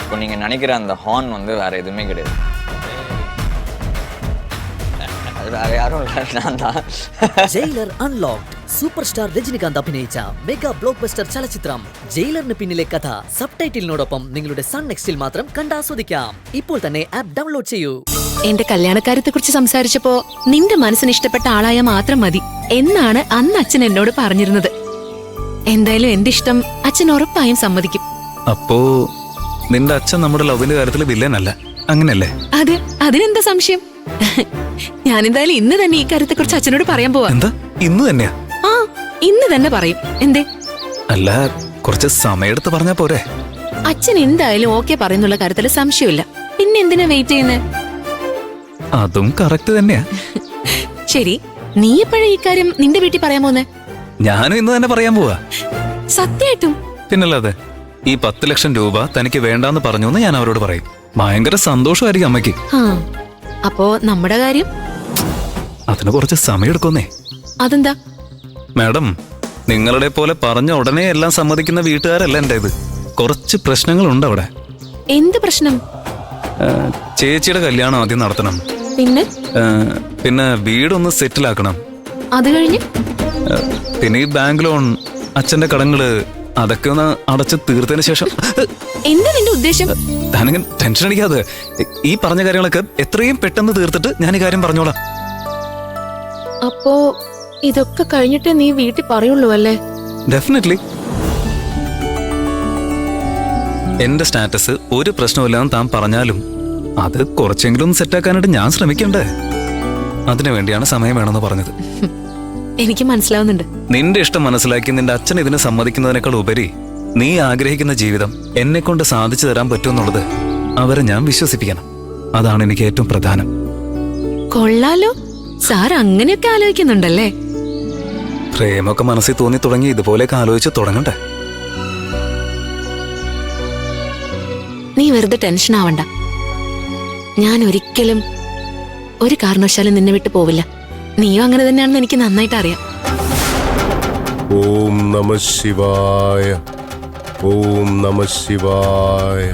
இப்போ நீங்கள் நினைக்கிற அந்த ஹார்ன் வந்து வேறு எதுவுமே கிடையாது. அது வேறு யாரும் இல்லை, நான் தான். Jailer unlocked super star Rajinikanth അഭിനയിച്ച മെഗാ ബ്ലോക്ക് ബസ്റ്റർ ചലച്ചിത്രം ജയിലറിന് പിന്നിലെ കഥ സബ്ടൈറ്റിലിനോടൊപ്പം നിങ്ങളുടെ സൺ നെക്സ്റ്റിൽ മാത്രം കണ്ടാസ്വദിക്കാം. ഇപ്പോൾ തന്നെ ആപ്പ് ഡൗൺലോഡ് ചെയ്യൂ. എന്റെ കല്യാണക്കാര്യത്തെ കുറിച്ച് സംസാരിച്ചപ്പോ നിന്റെ മനസ്സിന് ഇഷ്ടപ്പെട്ട ആളായ മാത്രം മതി എന്നാണ് അന്ന് അച്ഛൻ എന്നോട് പറഞ്ഞിരുന്നത്. എന്തായാലും എന്റെ ഇഷ്ടം അച്ഛൻ ഉറപ്പായും സമ്മതിക്കും. അപ്പോ നിന്റെ അച്ഛൻ നമ്മുടെ ലവിന്റെ കാര്യത്തിൽ വില്ലനല്ല, അങ്ങനല്ലേ? അതെ, അതിനെന്താ സംശയം? ഞാൻ എന്തായാലും ഇന്ന് തന്നെ ഈ കാര്യത്തെ കുറിച്ച് അച്ഛനോട് പറയാൻ പോവാ. എന്താ ഇന്ന് തന്നെയാ? ആ, ഇന്ന് തന്നെ പറയും. എന്തേ? അല്ല, കുറച്ച് സമയമെടുത്ത് പറഞ്ഞാ പോരെ? അച്ഛൻ എന്തായാലും ഓക്കെ പറയുന്നുള്ള കാര്യത്തിൽ സംശയമില്ല. പിന്നെ എന്തിനാ വെയിറ്റ് ചെയ്യുന്നേ? അതും കറക്റ്റ് തന്നെയാ. ശരി, നീ എപ്പോഴാ ഈ കാര്യം നിന്റെ വീട്ടിൽ പറയാൻ പോന്നെ? ഞാനും ഇന്ന് തന്നെ പറയാൻ പോവാ. സത്യമായിട്ടും? പിന്നല്ലാതെ. ഈ 10 ലക്ഷം രൂപ തനിക്ക് വേണ്ടാന്ന് പറഞ്ഞു എന്ന് ഞാൻ അവരോട് പറയും. ഭയങ്കര സന്തോഷമായിരിക്കും അമ്മയ്ക്ക്. അപ്പോ നമ്മുടെ കാര്യം? അതിന് കുറച്ച് സമയം എടുക്കുന്നേ. അതെന്താ? മാഡം, നിങ്ങളുടെ പോലെ പറഞ്ഞ ഉടനെ എല്ലാം സമ്മതിക്കുന്ന വീട്ടുകാരല്ല എന്റേത്. കുറച്ച് പ്രശ്നങ്ങളുണ്ട് അവിടെ. എന്ത് പ്രശ്നം? ചേച്ചിയുടെ കല്യാണം ആദ്യം നടത്തണം. പിന്നെ വീടൊന്ന് സെറ്റിൽ ആക്കണം. അത് കഴിഞ്ഞ് പിന്നെ ഈ ബാങ്ക് ലോൺ, അച്ഛന്റെ കടങ്ങള്, അതൊക്കെ ഒന്ന് അടച്ച് തീർത്തതിന് ശേഷം. എന്താ നിന്റെ ഉദ്ദേശം? താനിങ്ങനെ ടെൻഷൻ അടിക്കാതെ, ഈ പറഞ്ഞ കാര്യങ്ങളൊക്കെ എത്രയും പെട്ടെന്ന് തീർത്തിട്ട് ഞാൻ ഈ കാര്യം പറഞ്ഞോളാം. അപ്പോ ഇതൊക്കെ കഴിഞ്ഞിട്ടേ നീ വീട്ടിൽ പറയുള്ളൂ അല്ലേ? ഡെഫിനറ്റ്ലി. എന്റെ സ്റ്റാറ്റസ് ഒരു പ്രശ്നമില്ലാന്ന് താൻ പറഞ്ഞാലും അത് കുറച്ചെങ്കിലും സെറ്റാക്കാനായിട്ട് ഞാൻ ശ്രമിക്കണ്ടേ? അതിനു വേണ്ടിയാണ് സമയം വേണമെന്ന് പറഞ്ഞത്. എനിക്ക് മനസ്സിലാവുന്നുണ്ട്. നിന്റെ ഇഷ്ടം മനസ്സിലാക്കി നിന്റെ അച്ഛൻ ഇതിന് സമ്മതിക്കുന്നതിനേക്കാൾ ഉപരി നീ ആഗ്രഹിക്കുന്ന ജീവിതം എന്നെ കൊണ്ട് സാധിച്ചു തരാൻ പറ്റുമെന്നുള്ളത് അവരെ ഞാൻ വിശ്വസിപ്പിക്കണം. അതാണ് എനിക്ക് ഏറ്റവും പ്രധാനം. കൊള്ളാലോ, സാർ അങ്ങനെയൊക്കെ ആലോചിക്കുന്നുണ്ടല്ലേ? പ്രേമൊക്കെ മനസ്സിൽ തോന്നി തുടങ്ങി ഇതുപോലെയൊക്കെ ആലോചിച്ച് തുടങ്ങണ്ടേ? നീ വെറുതെ ടെൻഷൻ ആവണ്ട. ഞാൻ ഒരിക്കലും ഒരു കാരണവശാലും നിന്നെ വിട്ടു പോവില്ല. നീയും അങ്ങനെ തന്നെയാണെന്ന് എനിക്ക് നന്നായിട്ട് അറിയാം. ഓം നമഃ ശിവായ. ഓം നമഃ ശിവായ.